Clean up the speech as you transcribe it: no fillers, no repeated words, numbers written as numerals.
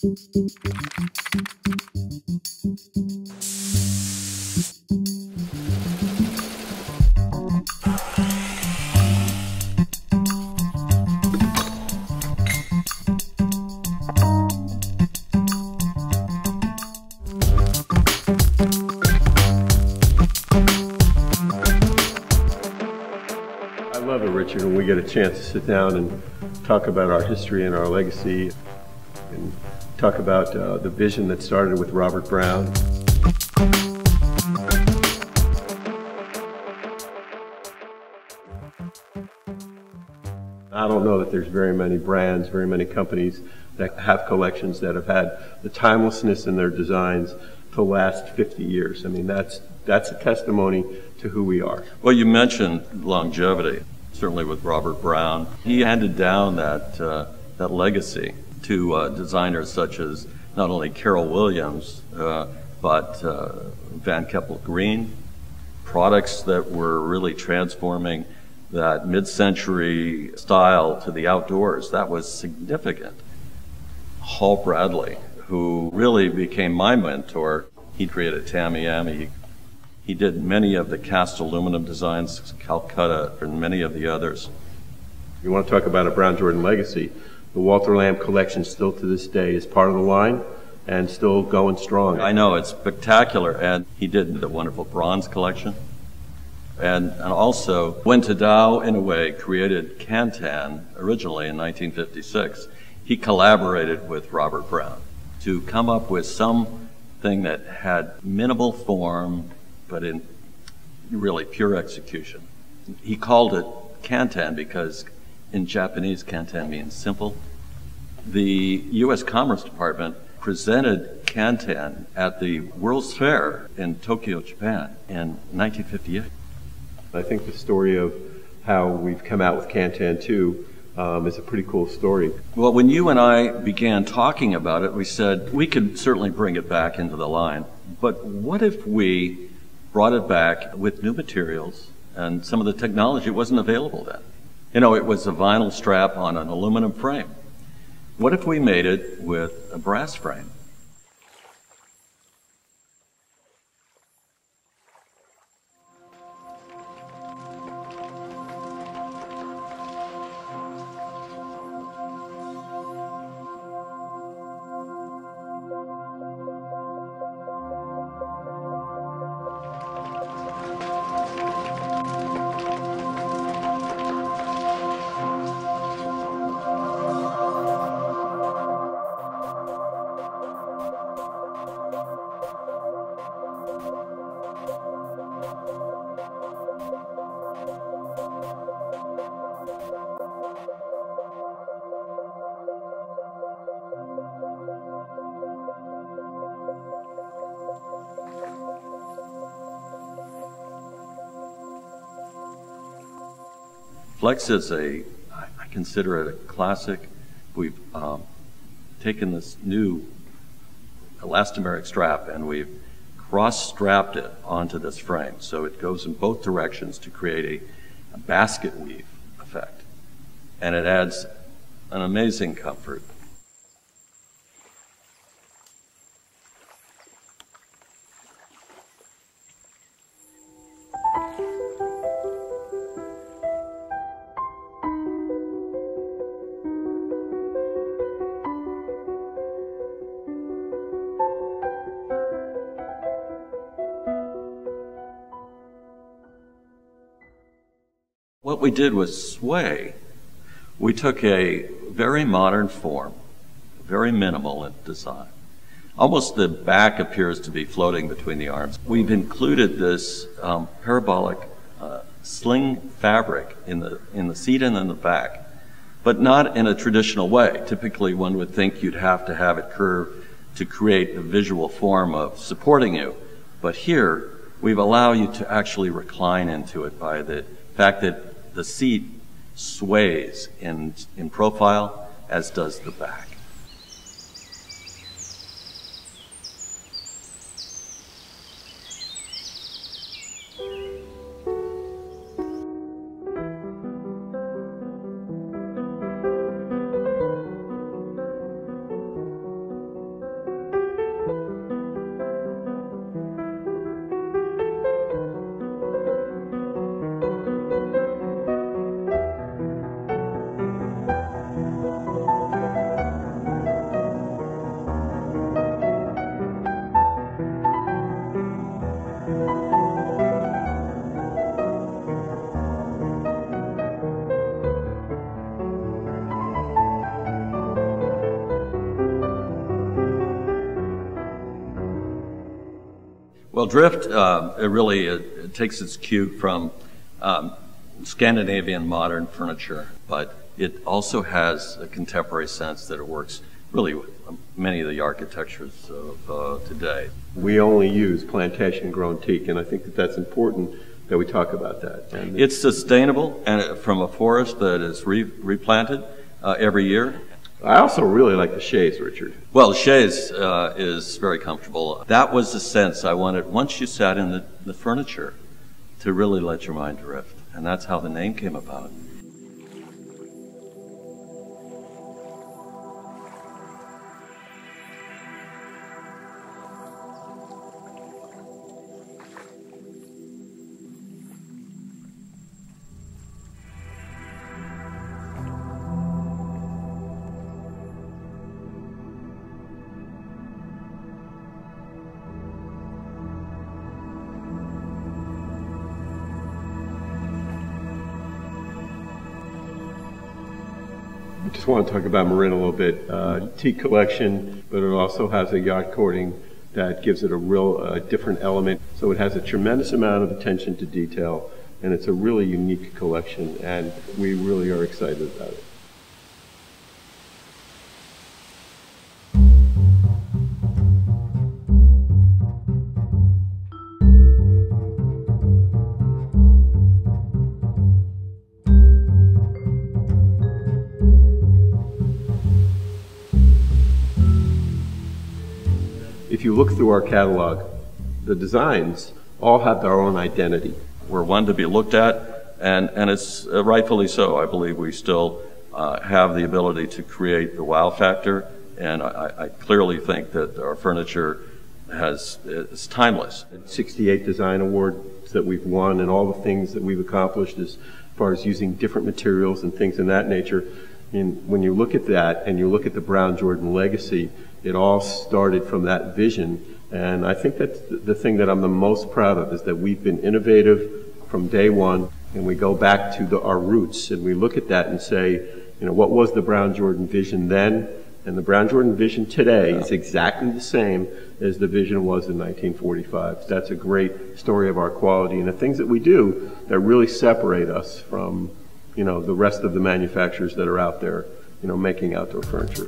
I love it, Richard, when we get a chance to sit down and talk about our history and our legacy and talk about the vision that started with Robert Brown. I don't know that there's very many brands, very many companies that have collections that have had the timelessness in their designs to last 50 years. I mean, that's a testimony to who we are. Well, you mentioned longevity, certainly with Robert Brown. He handed down that legacy to designers such as not only Carroll Williams, but Van Keppel Green, products that were really transforming that mid-century style to the outdoors. That was significant. Hall Bradley, who really became my mentor, he created Tamiami. He did many of the cast aluminum designs, Calcutta, and many of the others. You want to talk about a Brown Jordan legacy, the Walter Lamb collection still to this day is part of the line and still going strong. I know, it's spectacular, and he did the wonderful bronze collection. And also, when Tadao, in a way, created Can-Tan originally in 1956, he collaborated with Robert Brown to come up with something that had minimal form, but in really pure execution. He called it Can-Tan because in Japanese, Can-Tan means simple. The U.S. Commerce Department presented Can-Tan at the World's Fair in Tokyo, Japan in 1958. I think the story of how we've come out with Can-Tan 2 is a pretty cool story. Well, when you and I began talking about it, we said we could certainly bring it back into the line, but what if we brought it back with new materials and some of the technology wasn't available then? You know, it was a vinyl strap on an aluminum frame. What if we made it with a brass frame? Flex is I consider it a classic. We've taken this new elastomeric strap and we've cross-strapped it onto this frame. So it goes in both directions to create a basket weave effect. And it adds an amazing comfort. What we did was sway. We took a very modern form, very minimal in design. Almost the back appears to be floating between the arms. We've included this parabolic sling fabric in the seat and in the back, but not in a traditional way. Typically, one would think you'd have to have it curved to create a visual form of supporting you. But here, we've allowed you to actually recline into it by the fact that the seat sways in profile, as does the back. Well, Drift, it takes its cue from Scandinavian modern furniture, but it also has a contemporary sense that it works really with many of the architectures of today. We only use plantation-grown teak, and I think that that's important that we talk about that. And it's sustainable, and from a forest that is replanted every year. I also really like the chaise, Richard. Well, the chaise is very comfortable. That was the sense I wanted once you sat in the furniture to really let your mind drift, and that's how the name came about. I just want to talk about Marin a little bit. Teak collection, but it also has a yacht coating that gives it a real different element. So it has a tremendous amount of attention to detail, and it's a really unique collection, and we really are excited about it. If you look through our catalog, the designs all have their own identity. We're one to be looked at, and it's rightfully so. I believe we still have the ability to create the wow factor, and I clearly think that our furniture is timeless. 68 design awards that we've won, and all the things that we've accomplished as far as using different materials and things in that nature. And when you look at that and you look at the Brown Jordan legacy, it all started from that vision, and I think that's the thing that I'm the most proud of, is that we've been innovative from day one, and we go back to our roots, and we look at that and say, you know, what was the Brown Jordan vision then? And the Brown Jordan vision today is exactly the same as the vision was in 1945. That's a great story of our quality and the things that we do that really separate us from, you know, the rest of the manufacturers that are out there, you know, making outdoor furniture.